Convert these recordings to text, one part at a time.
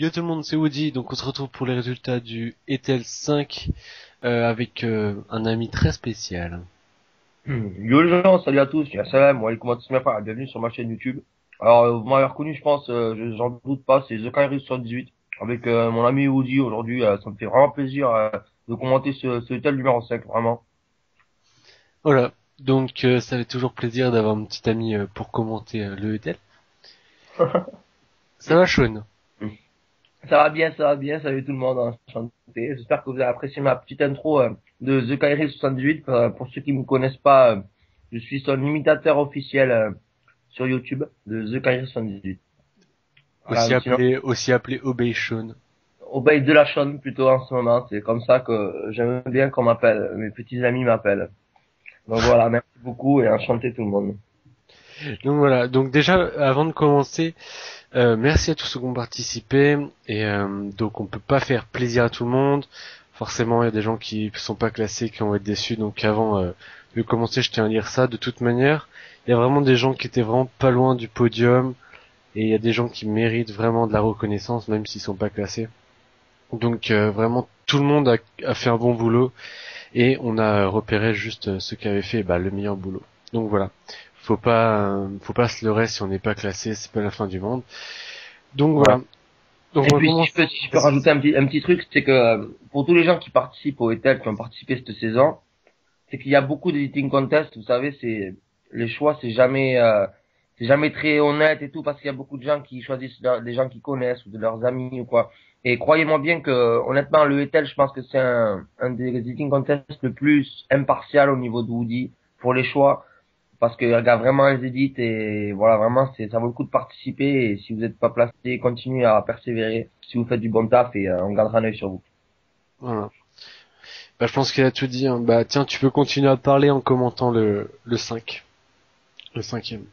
Yo tout le monde, c'est Woody, donc on se retrouve pour les résultats du ETL 5 avec un ami très spécial. Yo les gens, salut à tous, je suis Salam, wa alaikum assalam, bienvenue sur ma chaîne YouTube. Alors, vous m'avez reconnu, je pense, j'en doute pas, c'est The Kairos 78 avec mon ami Woody aujourd'hui. Ça me fait vraiment plaisir de commenter ce tel numéro 5, vraiment. Voilà, donc ça fait toujours plaisir d'avoir un petit ami pour commenter le ETL. Ça va Sean? Ça va bien, salut tout le monde, enchanté. J'espère que vous avez apprécié ma petite intro de The Kairos 78. Pour ceux qui me connaissent pas, je suis son imitateur officiel sur YouTube de The Kairos 78. Aussi Voilà, sinon. appelé Obey Sean. Obey de la Chaîne plutôt en ce moment. C'est comme ça que j'aime bien qu'on m'appelle. Mes petits amis m'appellent. Donc voilà, merci beaucoup et enchanté tout le monde. Donc voilà, donc déjà avant de commencer, merci à tous ceux qui ont participé et donc on peut pas faire plaisir à tout le monde. Forcément il y a des gens qui sont pas classés qui vont être déçus, donc avant de commencer je tiens à dire ça. De toute manière, il y a vraiment des gens qui étaient vraiment pas loin du podium. Et il y a des gens qui méritent vraiment de la reconnaissance, même s'ils sont pas classés. Donc vraiment tout le monde a fait un bon boulot et on a repéré juste ceux qui avaient fait le meilleur boulot. Donc voilà, faut pas se leurrer si on n'est pas classé, c'est pas la fin du monde. Donc Ouais. voilà, donc Et on va puis commencer. si je peux Vas-y, rajouter vas-y. un petit truc, c'est que pour tous les gens qui participent au ETEL, qui ont participé cette saison, c'est qu'il y a beaucoup d'editing contests. Vous savez, c'est les choix, c'est jamais très honnête et tout parce qu'il y a beaucoup de gens qui choisissent des gens qu'ils connaissent ou de leurs amis ou quoi. Et croyez-moi bien que honnêtement, le ETEL, je pense que c'est un des editing contests le plus impartial au niveau de Woody pour les choix. Parce que regarde vraiment les edits et voilà, vraiment, ça vaut le coup de participer. Et si vous n'êtes pas placé, continuez à persévérer si vous faites du bon taf et on gardera un œil sur vous. Voilà. Je pense qu'il a tout dit, hein. Bah tiens, tu peux continuer à parler en commentant le 5, le cinquième.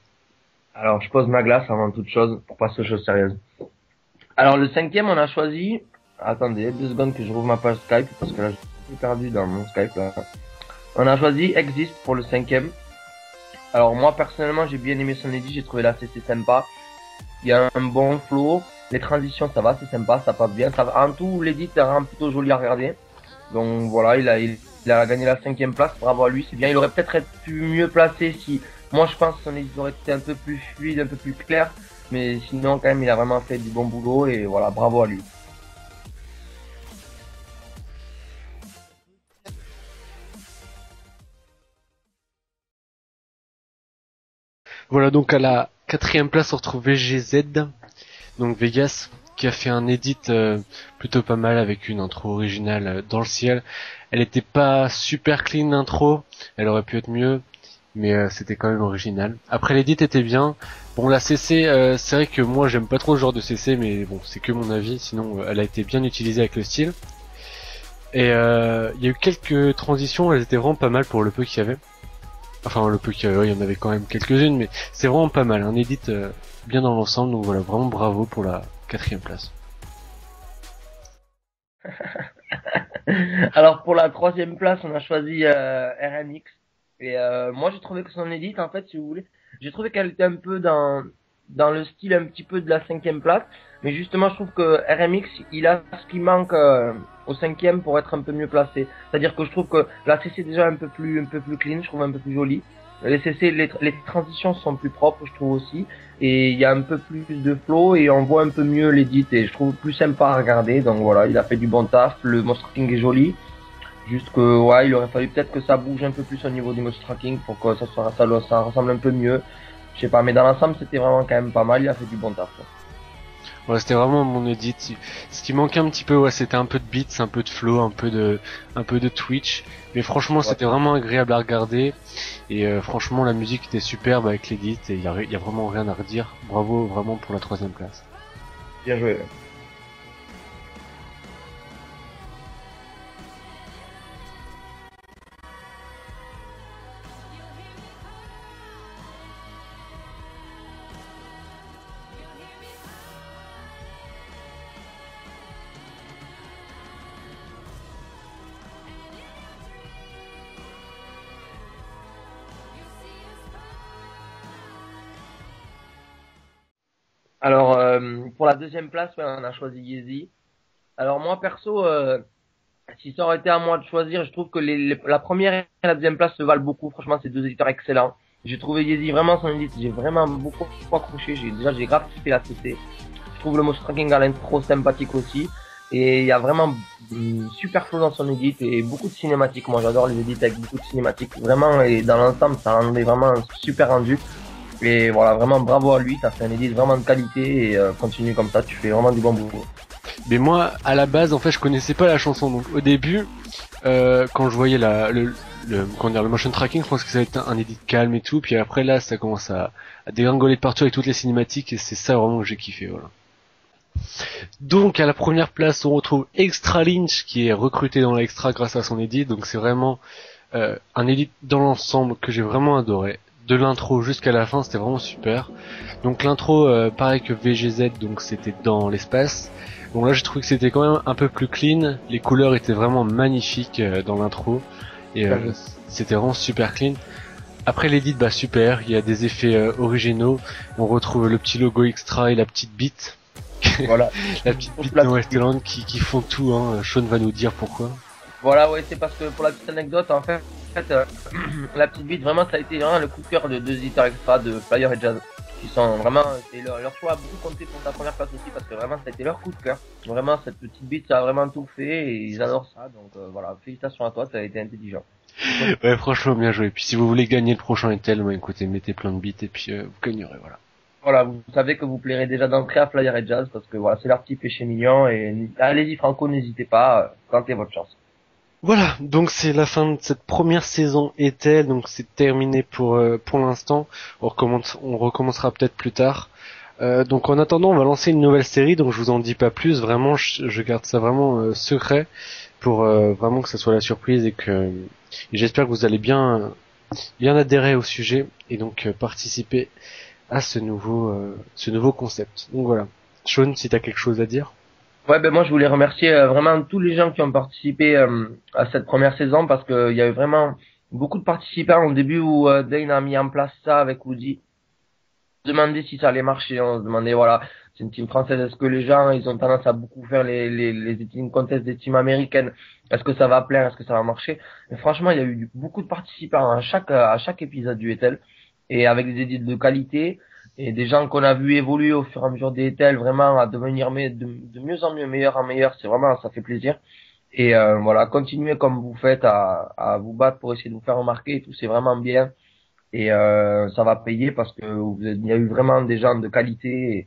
Alors, je pose ma glace avant toute chose pour passer aux choses sérieuses. Alors, le cinquième, on a choisi. Attendez, 2 secondes que je rouvre ma page Skype parce que là, je suis perdu dans mon Skype là. On a choisi Exist pour le cinquième. Alors, moi, personnellement, j'ai bien aimé son edit. J'ai trouvé la CC sympa. Il y a un bon flow. Les transitions, ça va, c'est sympa, ça passe bien. Ça va. En tout, l'edit est vraiment plutôt joli à regarder. Donc voilà, il a gagné la cinquième place, bravo à lui, c'est bien. Il aurait peut-être pu mieux placé si, moi je pense que son édit aurait été un peu plus fluide, un peu plus clair. Mais sinon, quand même, il a vraiment fait du bon boulot et voilà, bravo à lui. Voilà, donc à la quatrième place on retrouve VGZ, donc Vegas, qui a fait un edit plutôt pas mal avec une intro originale dans le ciel. Elle était pas super clean l'intro, elle aurait pu être mieux, mais c'était quand même original. Après l'edit était bien. Bon la CC, c'est vrai que moi j'aime pas trop ce genre de CC, mais bon c'est que mon avis, sinon elle a été bien utilisée avec le style. Et il y a eu quelques transitions, elles étaient vraiment pas mal pour le peu qu'il y avait. Enfin, le peu qu'il y avait, il y en avait quand même quelques-unes, mais c'est vraiment pas mal. Un edit bien dans l'ensemble, donc voilà, vraiment bravo pour la quatrième place. Alors pour la troisième place, on a choisi RMX. Et moi j'ai trouvé que son edit, en fait, si vous voulez, j'ai trouvé qu'elle était un peu dans le style un petit peu de la cinquième place. Mais justement, je trouve que RMX, il a ce qui manque au cinquième pour être un peu mieux placé. C'est-à-dire que je trouve que la CC est déjà un peu plus clean, je trouve un peu plus jolie. Les CC, les transitions sont plus propres, je trouve aussi. Et il y a un peu plus de flow et on voit un peu mieux l'édit et je trouve plus sympa à regarder. Donc voilà, il a fait du bon taf. Le mouse tracking est joli. Juste que ouais, il aurait fallu peut-être que ça bouge un peu plus au niveau du mouse tracking pour que ça ressemble un peu mieux. Je sais pas, mais dans l'ensemble c'était vraiment quand même pas mal. Il a fait du bon taf. Voilà, c'était vraiment mon edit. Ce qui manquait un petit peu, ouais, c'était un peu de beats, un peu de flow, un peu de Twitch. Mais franchement, Ouais, c'était vraiment agréable à regarder. Et franchement, la musique était superbe avec l'edit et y a vraiment rien à redire. Bravo vraiment pour la troisième place. bien joué. Alors, pour la deuxième place, ouais, on a choisi Yeezy. Alors moi perso, si ça aurait été à moi de choisir, je trouve que la première et la deuxième place se valent beaucoup. Franchement, c'est deux éditeurs excellents. J'ai trouvé Yeezy vraiment son édite, j'ai vraiment beaucoup accroché. J'ai grave kiffé la CC. Je trouve le motion tracking à l'intro sympathique aussi. Et il y a vraiment une super flow dans son édite et beaucoup de cinématiques. Moi, j'adore les édits avec beaucoup de cinématiques. Vraiment, et dans l'ensemble, ça en est vraiment un super rendu. Et voilà, vraiment bravo à lui. T'as fait un édit vraiment de qualité et continue comme ça. Tu fais vraiment du bon boulot. Mais moi, à la base, en fait, je connaissais pas la chanson. Donc, au début, quand je voyais comment dire, le motion tracking, je pense que ça va être un edit calme et tout. Puis après, là, ça commence à dégringoler de partout avec toutes les cinématiques. Et c'est ça vraiment que j'ai kiffé, voilà. Donc, à la première place, on retrouve Extra Lynch, qui est recruté dans l'Extra grâce à son edit. Donc, c'est vraiment un edit dans l'ensemble que j'ai vraiment adoré. De l'intro jusqu'à la fin, c'était vraiment super. Donc l'intro, pareil que VGZ, donc c'était dans l'espace. Bon là j'ai trouvé que c'était quand même un peu plus clean, les couleurs étaient vraiment magnifiques dans l'intro, et c'était vraiment super clean. Après l'édit, bah super, il y a des effets originaux, on retrouve le petit logo extra et la petite bite, Voilà. la petite bite de Westland qui font tout, hein. Sean va nous dire pourquoi. Voilà, ouais, c'est parce que pour la petite anecdote, en fait, la petite bite, vraiment, ça a été vraiment le coup de cœur de deux éditeurs extra de Flyer et Jazz. Qui sont vraiment, c'est leur choix a beaucoup compté pour ta première place aussi parce que vraiment, ça a été leur coup de cœur. Vraiment, cette petite bite, ça a vraiment tout fait et ils adorent ça. Donc voilà, félicitations à toi, ça a été intelligent. Ouais, franchement, bien joué. Puis si vous voulez gagner le prochain Intel, bah, écoutez, mettez plein de bits et puis vous gagnerez, voilà. Voilà, vous savez que vous plairez déjà d'entrée à Flyer et Jazz parce que voilà, c'est leur petit péché mignon et allez-y Franco, n'hésitez pas, tentez votre chance. Voilà, donc c'est la fin de cette première saison Etel, donc c'est terminé pour l'instant. On recommencera peut-être plus tard. Donc en attendant, on va lancer une nouvelle série, donc je vous en dis pas plus. Vraiment, je garde ça vraiment secret pour vraiment que ça soit la surprise et j'espère que vous allez bien adhérer au sujet et donc participer à ce nouveau concept. Donc voilà. Sean, si t'as quelque chose à dire. Ouais, ben moi je voulais remercier vraiment tous les gens qui ont participé à cette première saison parce que il y a eu vraiment beaucoup de participants au début où Dane a mis en place ça avec Woody. On se demandait si ça allait marcher, on se demandait voilà, c'est une team française, est-ce que les gens ils ont tendance à beaucoup faire les team contests des teams américaines, est-ce que ça va plaire, est-ce que ça va marcher? Mais franchement, il y a eu beaucoup de participants à chaque épisode du Ethel et avec des édits de qualité et des gens qu'on a vu évoluer au fur et à mesure des Ethel vraiment à devenir de mieux en mieux, meilleur en meilleur, c'est vraiment ça fait plaisir. Et voilà, continuez comme vous faites à vous battre pour essayer de vous faire remarquer et tout, c'est vraiment bien. Et ça va payer parce que il y a eu vraiment des gens de qualité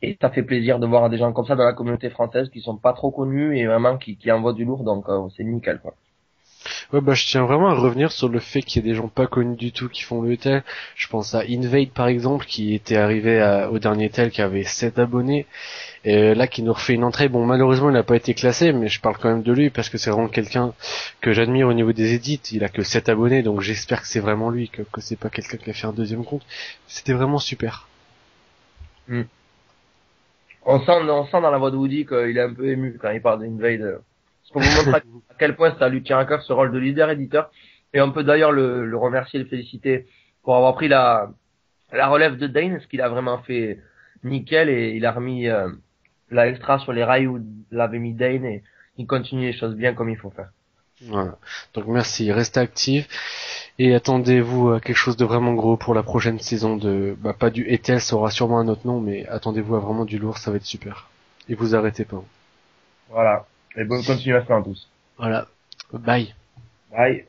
et ça fait plaisir de voir des gens comme ça dans la communauté française qui sont pas trop connus et vraiment qui envoient du lourd, donc c'est nickel quoi. Ouais, bah, je tiens vraiment à revenir sur le fait qu'il y a des gens pas connus du tout qui font le tel. Je pense à Invade, par exemple, qui était arrivé au dernier tel, qui avait 7 abonnés, et là, qui nous refait une entrée. Bon, malheureusement, il n'a pas été classé, mais je parle quand même de lui, parce que c'est vraiment quelqu'un que j'admire au niveau des edits. Il a que 7 abonnés, donc j'espère que c'est vraiment lui, que c'est pas quelqu'un qui a fait un deuxième compte. C'était vraiment super. Mm. On sent dans la voix de Woody qu'il est un peu ému quand il parle d'Invade. C'est pour vous montrer à quel point ça lui tient à cœur ce rôle de leader éditeur. Et on peut d'ailleurs le remercier et le féliciter pour avoir pris la relève de Dane, ce qu'il a vraiment fait nickel et il a remis la extra sur les rails où l'avait mis Dane et il continue les choses bien comme il faut faire. Voilà. Donc merci, restez actifs et attendez-vous à quelque chose de vraiment gros pour la prochaine saison pas du Ethel, ça aura sûrement un autre nom, mais attendez-vous à vraiment du lourd, ça va être super. Et vous arrêtez pas. Voilà. Et bonne continuation à tous. Voilà. Bye. Bye.